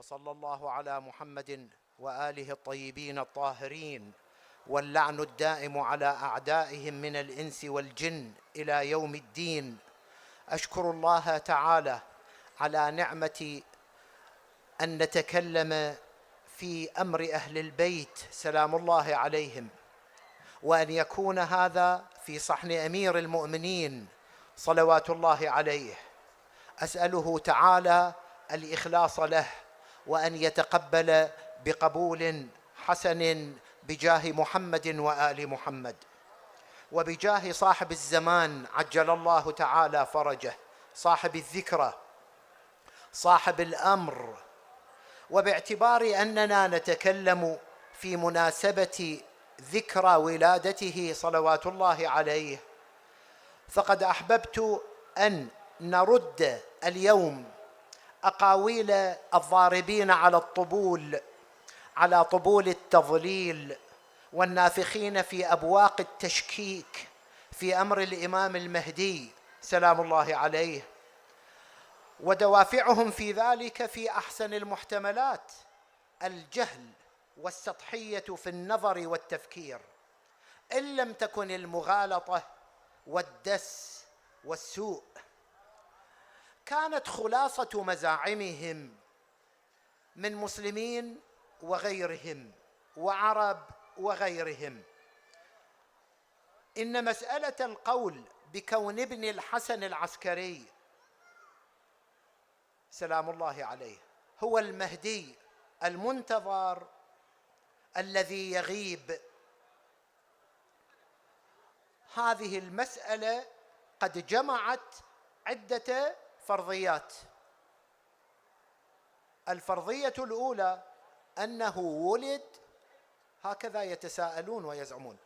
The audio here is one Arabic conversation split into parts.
وصلى الله على محمد وآله الطيبين الطاهرين، واللعن الدائم على أعدائهم من الإنس والجن إلى يوم الدين. أشكر الله تعالى على نعمة أن نتكلم في أمر أهل البيت سلام الله عليهم، وأن يكون هذا في صحن أمير المؤمنين صلوات الله عليه. أسأله تعالى الإخلاص له، وأن يتقبل بقبول حسن بجاه محمد وآل محمد، وبجاه صاحب الزمان عجل الله تعالى فرجه، صاحب الذكرى، صاحب الأمر. وباعتبار أننا نتكلم في مناسبة ذكرى ولادته صلوات الله عليه، فقد أحببت أن نرد اليوم أقاويل الضاربين على طبول التضليل والنافخين في أبواق التشكيك في أمر الإمام المهدي سلام الله عليه، ودوافعهم في ذلك في أحسن المحتملات: الجهل والسطحية في النظر والتفكير، إن لم تكن المغالطة والدس والسوء. كانت خلاصة مزاعمهم من مسلمين وغيرهم وعرب وغيرهم إن مسألة القول بكون ابن الحسن العسكري سلام الله عليه هو المهدي المنتظر الذي يغيب، هذه المسألة قد جمعت عدة فرضيات. الفرضية الأولى أنه ولد، هكذا يتساءلون ويزعمون: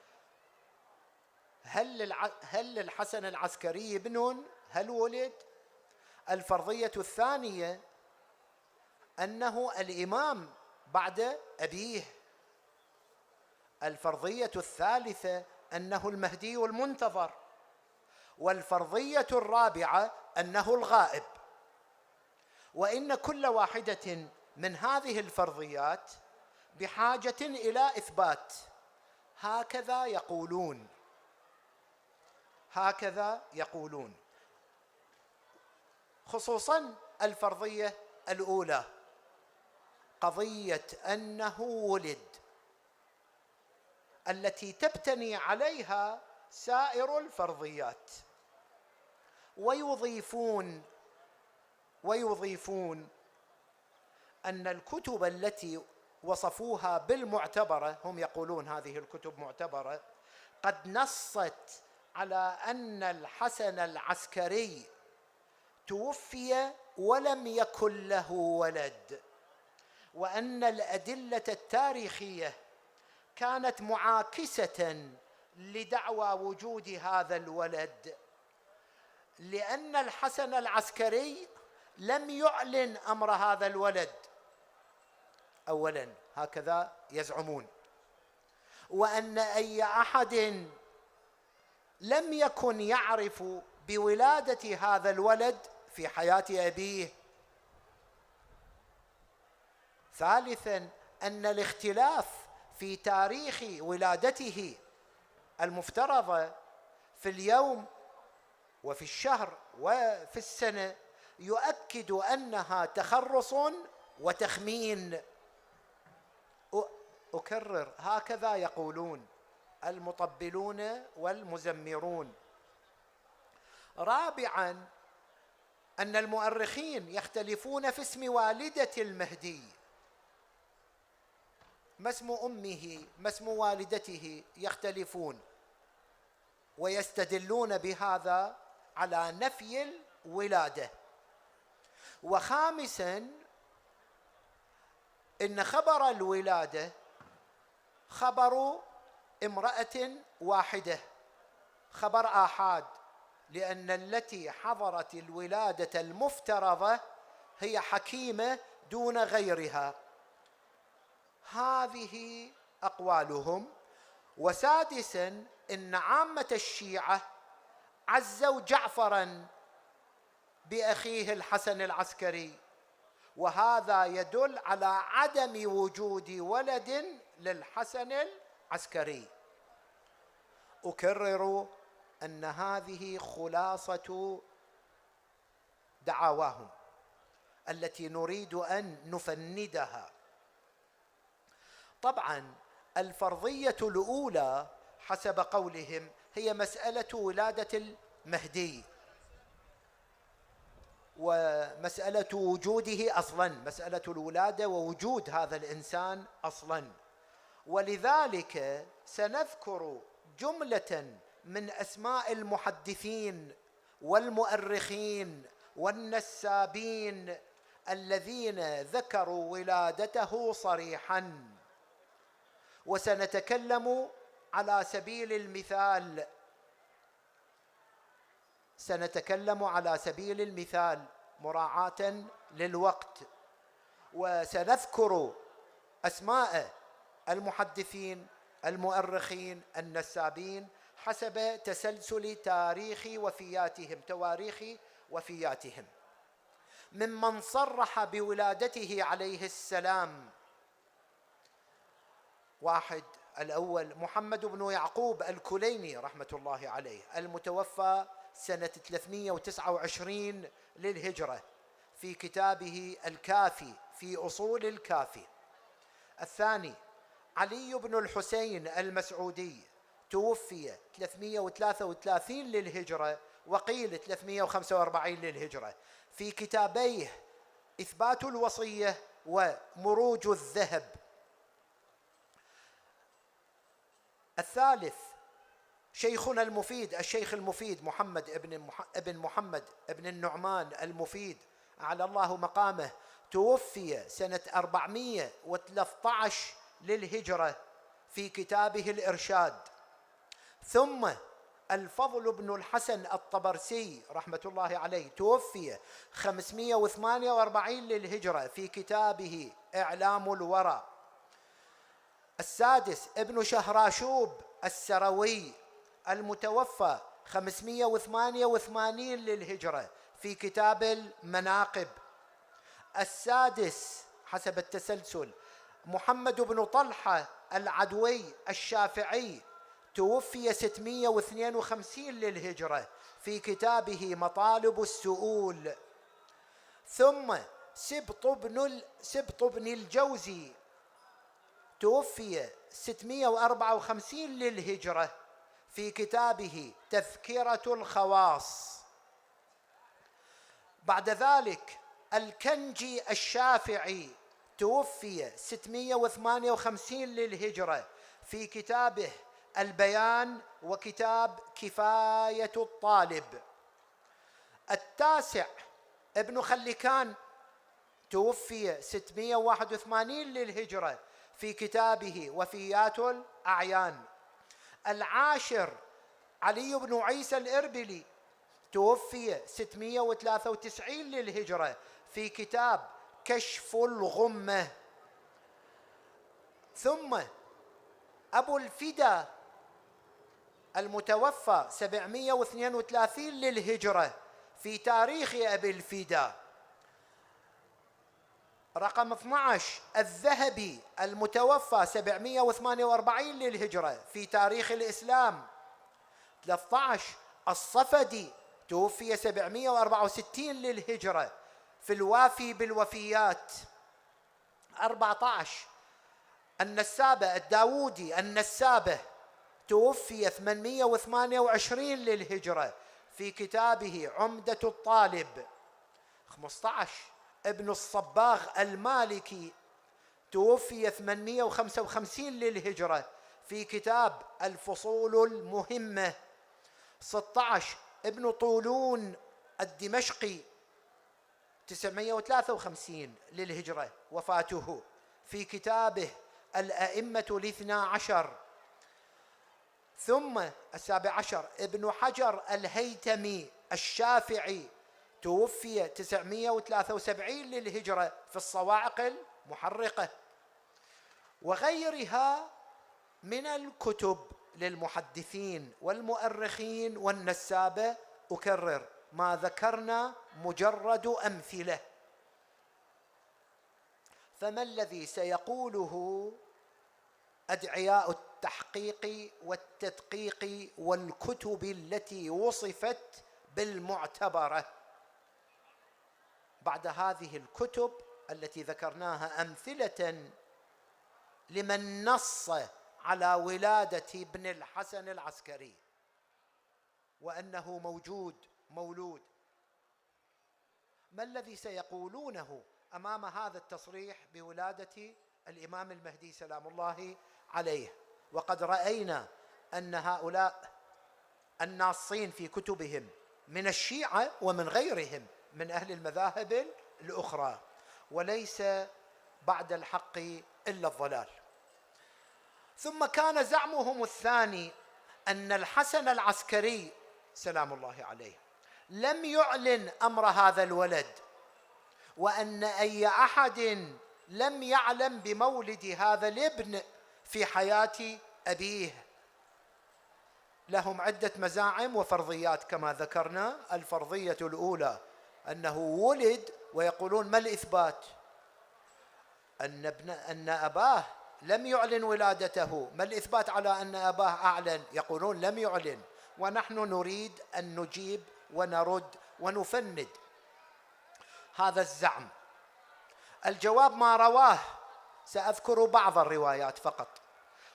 هل للحسن العسكري ابن؟ هل ولد؟ الفرضية الثانية أنه الإمام بعد أبيه. الفرضية الثالثة أنه المهدي المنتظر. والفرضية الرابعة أنه الغائب. وإن كل واحدة من هذه الفرضيات بحاجة إلى إثبات. هكذا يقولون، خصوصا الفرضية الأولى، قضية أنه ولد، التي تبتني عليها سائر الفرضيات. ويضيفون أن الكتب التي وصفوها بالمعتبرة، هم يقولون هذه الكتب معتبرة، قد نصت على أن الحسن العسكري توفي ولم يكن له ولد، وأن الأدلة التاريخية كانت معاكسة لدعوى وجود هذا الولد، لأن الحسن العسكري لم يعلن أمر هذا الولد أولا، هكذا يزعمون، وأن أي أحد لم يكن يعرف بولادة هذا الولد في حياة أبيه. ثالثا أن الاختلاف في تاريخ ولادته المفترضة في اليوم وفي الشهر وفي السنة يؤكد أنها تخرص وتخمين. أكرر، هكذا يقولون المطبلون والمزمرون. رابعا أن المؤرخين يختلفون في اسم والدة المهدي، ما اسم أمه، ما اسم والدته، يختلفون ويستدلون بهذا على نفي الولادة. وخامسا إن خبر الولادة خبر امرأة واحدة، خبر آحاد، لأن التي حضرت الولادة المفترضة هي حكيمة دون غيرها. هذه أقوالهم. وسادسا إن عامة الشيعة عزوا جعفرا بأخيه الحسن العسكري، وهذا يدل على عدم وجود ولد للحسن العسكري. أكرر أن هذه خلاصة دعاواهم التي نريد أن نفندها. طبعا الفرضية الأولى حسب قولهم هي مسألة ولادة المهدي، ومسألة وجوده أصلا، مسألة الولادة ووجود هذا الإنسان أصلا. ولذلك سنذكر جملة من أسماء المحدثين والمؤرخين والنسابين الذين ذكروا ولادته صريحا، وسنتكلم على سبيل المثال مراعاة للوقت، وسنذكر أسماء المحدثين المؤرخين النسابين حسب تسلسل تواريخ وفياتهم. ممن صرح بولادته عليه السلام: واحد، الأول محمد بن يعقوب الكليني رحمة الله عليه، المتوفى سنة 329 للهجرة، في كتابه الكافي في أصول الكافي. الثاني علي بن الحسين المسعودي، توفي 333 للهجرة وقيل 345 للهجرة، في كتابيه إثبات الوصية ومروج الذهب. الثالث شيخنا المفيد، الشيخ المفيد محمد ابن محمد ابن النعمان المفيد أعلى الله مقامه، توفي سنة 413 للهجرة، في كتابه الإرشاد. ثم الفضل بن الحسن الطبرسي رحمة الله عليه، توفي 548 للهجرة، في كتابه إعلام الورى. السادس ابن شهراشوب السروي، المتوفى 588 للهجرة، في كتاب المناقب. السادس حسب التسلسل محمد بن طلحة العدوي الشافعي، توفي 652 للهجرة، في كتابه مطالب السؤول. ثم سبط بن الجوزي، توفي 654 للهجرة، في كتابه تذكرة الخواص. بعد ذلك الكنجي الشافعي، توفي 658 للهجرة، في كتابه البيان وكتاب كفاية الطالب. التاسع ابن خلكان، توفي 681 للهجرة، في كتابه وفيات الأعيان. العاشر علي بن عيسى الإربلي، توفي 693 للهجرة، في كتاب كشف الغمة. ثم أبو الفدا المتوفى 732 للهجرة، في تاريخ أبي الفدا. رقم 12 الذهبي، المتوفى 748 للهجرة، في تاريخ الإسلام. 13 الصفدي، توفي 764 للهجرة، في الوافي بالوفيات. 14 النسابة الداودي النسابة، توفي 828 للهجرة، في كتابه عمدة الطالب. 15 ابن الصباغ المالكي، توفي 855 للهجرة، في كتاب الفصول المهمة. 16 ابن طولون الدمشقي، 953 للهجرة وفاته، في كتابه الأئمة الاثنى عشر. ثم 17 ابن حجر الهيتمي الشافعي، توفي 973 للهجرة، في الصواعق المحرقة. وغيرها من الكتب للمحدثين والمؤرخين والنسابة. أكرر ما ذكرنا مجرد أمثلة. فما الذي سيقوله أدعياء التحقيق والتدقيق والكتب التي وصفت بالمعتبرة بعد هذه الكتب التي ذكرناها أمثلة لمن نص على ولادة ابن الحسن العسكري وأنه مولود؟ ما الذي سيقولونه أمام هذا التصريح بولادة الإمام المهدي سلام الله عليه؟ وقد رأينا أن هؤلاء الناصين في كتبهم من الشيعة ومن غيرهم من أهل المذاهب الأخرى، وليس بعد الحق إلا الضلال. ثم كان زعمهم الثاني أن الحسن العسكري سلام الله عليه لم يعلن أمر هذا الولد، وأن أي أحد لم يعلم بمولد هذا الابن في حياة أبيه. لهم عدة مزاعم وفرضيات كما ذكرنا. الفرضية الأولى أنه ولد، ويقولون ما الإثبات؟ أن أباه لم يعلن ولادته. ما الإثبات على أن أباه أعلن؟ يقولون لم يعلن، ونحن نريد أن نجيب ونرد ونفند هذا الزعم. الجواب ما رواه، سأذكر بعض الروايات فقط.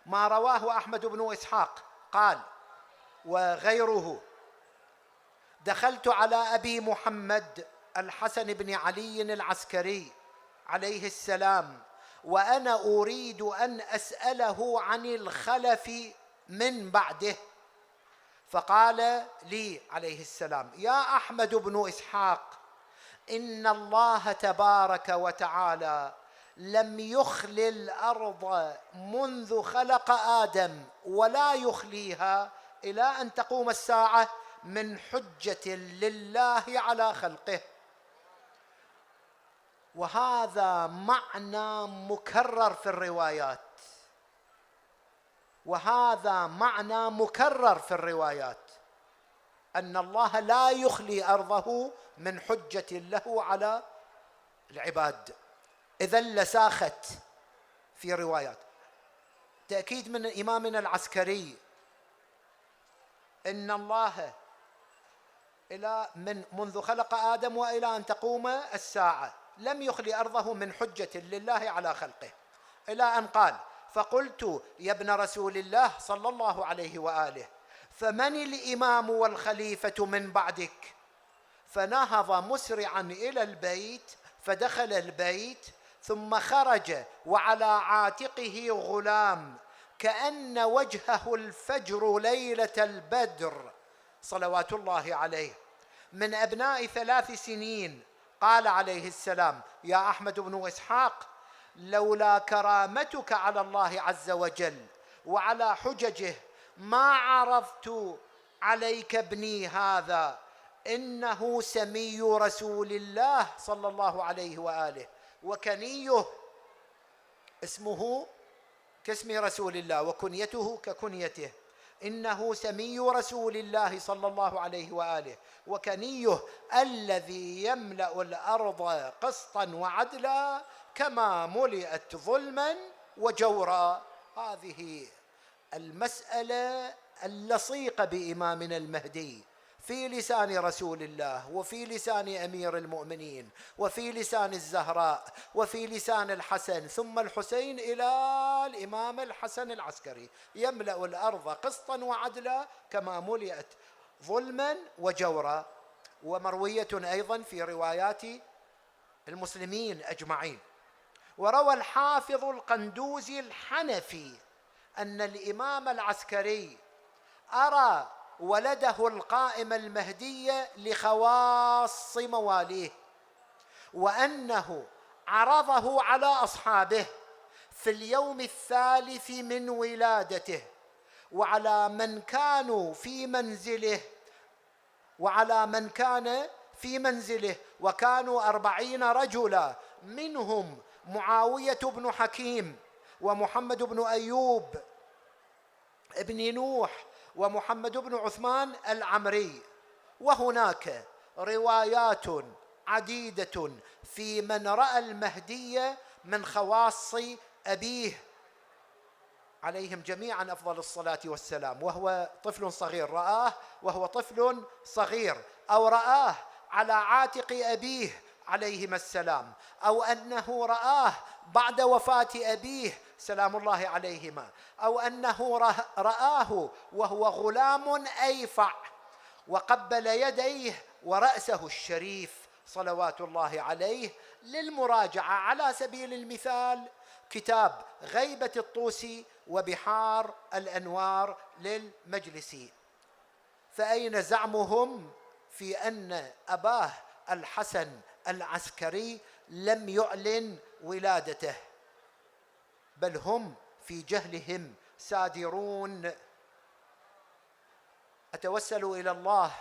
ما رواه أحمد بن إسحاق قال وغيره: دخلت على أبي محمد الحسن بن علي العسكري عليه السلام وأنا أريد أن أسأله عن الخلف من بعده، فقال لي عليه السلام: يا أحمد بن إسحاق، إن الله تبارك وتعالى لم يخل الأرض منذ خلق آدم ولا يخليها إلى أن تقوم الساعة من حجة لله على خلقه. وهذا معنى مكرر في الروايات، أن الله لا يخلي أرضه من حجة له على العباد. إذن لساخت في روايات. تأكيد من إمامنا العسكري إن الله منذ خلق آدم وإلى أن تقوم الساعة لم يخلي أرضه من حجة لله على خلقه، إلى أن قال: فقلت يا ابن رسول الله صلى الله عليه وآله، فمن الإمام والخليفة من بعدك؟ فنهض مسرعا إلى البيت، فدخل البيت ثم خرج وعلى عاتقه غلام كأن وجهه الفجر ليلة البدر صلوات الله عليه، من أبناء 3 سنين. قال عليه السلام: يا أحمد بن إسحاق، لولا كرامتك على الله عز وجل وعلى حججه ما عرضت عليك ابني هذا، إنه سمي رسول الله صلى الله عليه وآله، وكنيه اسمه كاسم رسول الله وكنيته ككنيته. إنه سمي رسول الله صلى الله عليه وآله وكنيه الذي يملأ الأرض قسطا وعدلا كما ملئت ظلما وجورا. هذه المسألة اللصيقة بإمامنا المهدي في لسان رسول الله، وفي لسان أمير المؤمنين، وفي لسان الزهراء، وفي لسان الحسن ثم الحسين إلى الإمام الحسن العسكري: يملأ الأرض قسطا وعدلا كما ملئت ظلما وجورا. ومروية أيضا في روايات المسلمين أجمعين. وروى الحافظ القندوزي الحنفي أن الإمام العسكري أرى ولده القائم المهدي لخواص مواليه، وأنه عرضه على أصحابه في اليوم 3 من ولادته، وعلى من كانوا في منزله وكانوا 40 رجلا، منهم معاوية بن حكيم ومحمد بن أيوب ابن نوح ومحمد بن عثمان العمري. وهناك روايات عديدة في من رأى المهدي من خواص أبيه عليهم جميعا أفضل الصلاة والسلام، وهو طفل صغير، رآه وهو طفل صغير، أو رآه على عاتق أبيه عليهما السلام، أو أنه رآه بعد وفاة أبيه سلام الله عليهما، أو أنه رآه وهو غلام أيفع وقبل يديه ورأسه الشريف صلوات الله عليه. للمراجعة على سبيل المثال كتاب غيبة الطوسي وبحار الأنوار للمجلسي. فأين زعمهم في أن أباه الحسن العسكري لم يعلن ولادته؟ بل هم في جهلهم سادرون. أتوسل إلى الله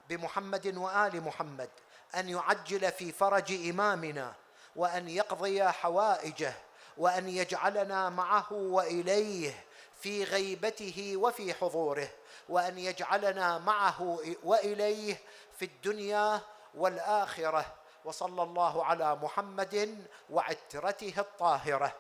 بمحمد وآل محمد أن يعجل في فرج إمامنا، وأن يقضي حوائجه، وأن يجعلنا معه وإليه في غيبته وفي حضوره، وأن يجعلنا معه وإليه في الدنيا والآخرة. وصلى الله على محمد وعترته الطاهرة.